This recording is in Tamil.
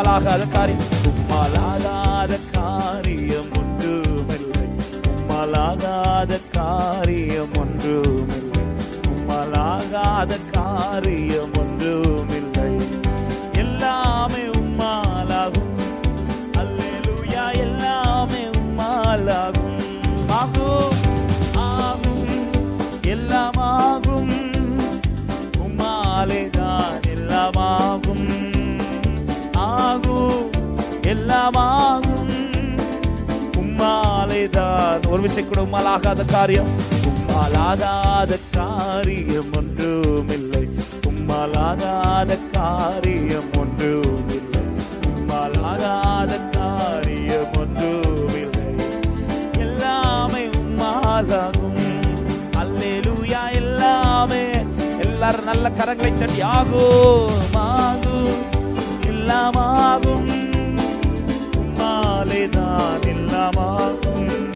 உம்மாலாகாத காரியம், உம்மாலாகாத காரியம் ஒன்றுமில்லை, உம்மாலாகாத காரியம் ஒன்றுமில்லை, உம்மாலாகாத காரியம் ஒன்றுமில்லை. எல்லாமே உம்மாலாகும், அல்லேலூயா, எல்லாமே உம்மாலாகும். ஆகும் ஆகும் எல்லாமாகும், உம்மாலேதான் எல்லாமாகும். ஆகும் எல்லாமாகும், உம்மாலேதான். ஒரு விஷயம் கூட உம்மாலாகாத காரியம், உம்மாலாகாத காரியம் ஒன்றுமில்லை, உம்மாலாகாத காரியம் ஒன்றுமில்லை, உம்மாலாகாத காரியம் ஒன்றுமில்லை. எல்லாமே உம்மாலாகும், அல்லேலூயா, எல்லாமே. எல்லாரும் நல்ல கரங்களை தட்டி ஆகும் ஆகும் எல்லாமா